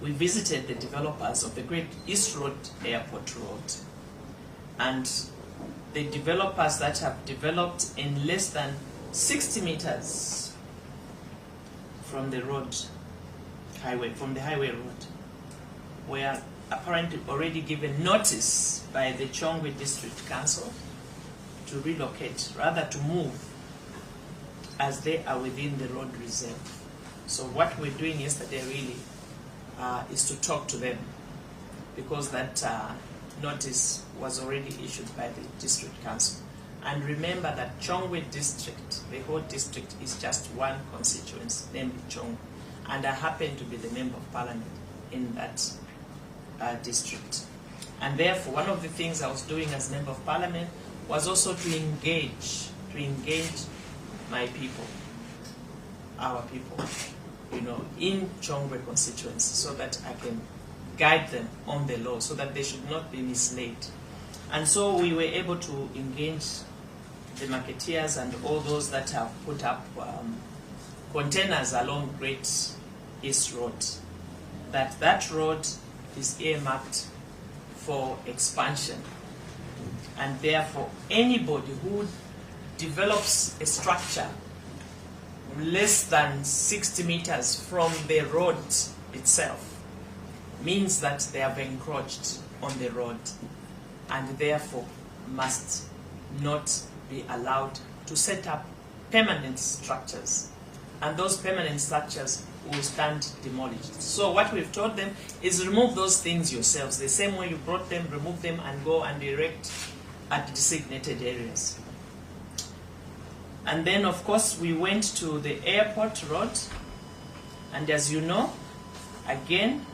we visited the developers of the Great East Road Airport Road. And the developers that have developed in less than 60 meters from the highway road, were apparently already given notice by the Chongwe District Council to relocate, rather to move, as they are within the road reserve. So what we're doing yesterday really is to talk to them, because that notice was already issued by the District Council. And remember that Chongwe District, the whole district, is just one constituency, named Chongwe. And I happen to be the Member of Parliament in that district. And therefore, one of the things I was doing as Member of Parliament was also to engage my people, our people, in Chongwe constituency, so that I can guide them on the law, so that they should not be misled. And so we were able to engage the marketeers and all those that have put up containers along Great East Road, that road is earmarked for expansion. And therefore, anybody who develops a structure less than 60 meters from the road itself means that they have encroached on the road, and therefore must not be allowed to set up permanent structures. And those permanent structures will stand demolished. So what we've told them is remove those things yourselves. The same way you brought them, remove them and go and erect at designated areas. And then, of course, we went to the airport road, and as you know, again,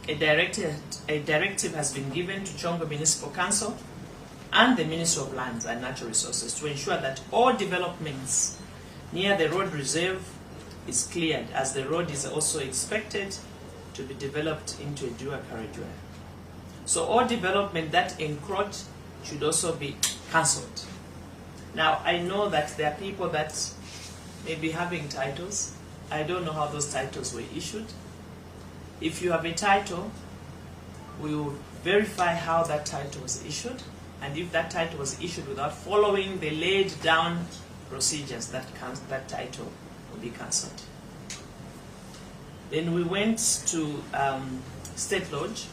a directive has been given to Chongwe Municipal Council and the Ministry of Lands and Natural Resources to ensure that all developments near the road reserve is cleared, as the road is also expected to be developed into a dual carriageway. So all development that encroach should also be cancelled. Now, I know that there are people that may be having titles. I don't know how those titles were issued. If you have a title, we will verify how that title was issued, and if that title was issued without following the laid down procedures, that title will be cancelled. Then we went to State Lodge.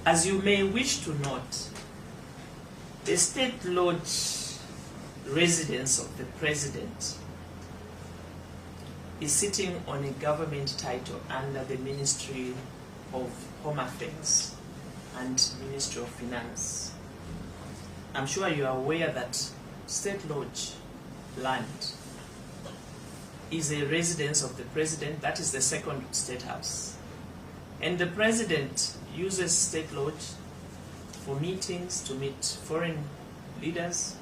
As you may wish to note, the State Lodge residence of the President is sitting on a government title under the Ministry of Home Affairs and Ministry of Finance. I'm sure you are aware that State Lodge land is a residence of the President. That is the second State House. And the President uses State Lodge for meetings, to meet foreign leaders.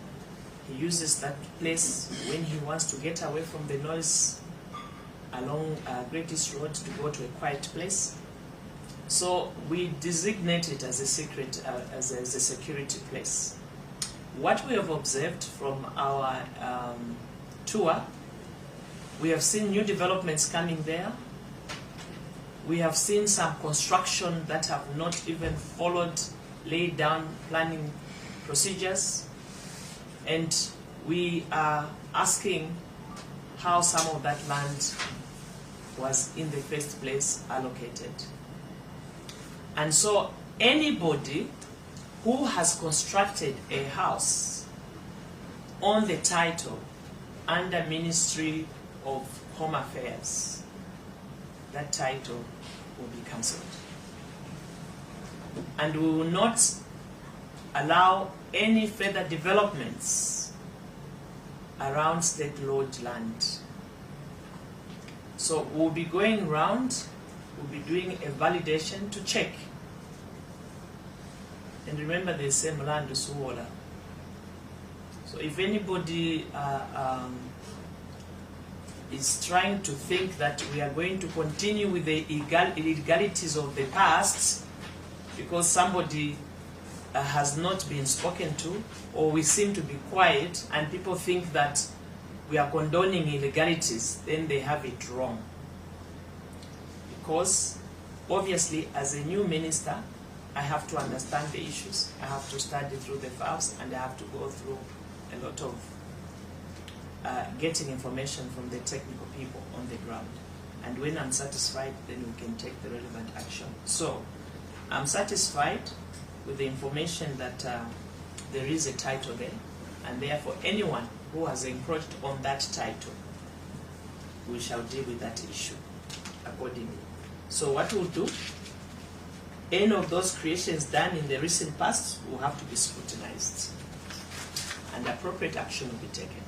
He uses that place when he wants to get away from the noise along Great East Road to go to a quiet place. So we designate it as a security place. What we have observed from our tour, we have seen new developments coming there. We have seen some construction that have not even followed laid down planning procedures, and we are asking how some of that land was in the first place allocated. And so anybody who has constructed a house on the title under Ministry of Home Affairs, that title will be cancelled. And we will not allow any further developments around State Lodge land. So we'll be going around, we'll be doing a validation to check. And remember, the same land is water. So if anybody is trying to think that we are going to continue with the illegalities of the past because somebody has not been spoken to, or we seem to be quiet and people think that we are condoning illegalities, then they have it wrong. Because Obviously, as a new minister, I have to understand the issues, I have to study through the files, and I have to go through a lot of getting information from the technical people on the ground. And when I'm satisfied, then we can take the relevant action. So, I'm satisfied with the information that there is a title there, and therefore anyone who has encroached on that title, we shall deal with that issue accordingly. So what we'll do, any of those creations done in the recent past will have to be scrutinized, and appropriate action will be taken.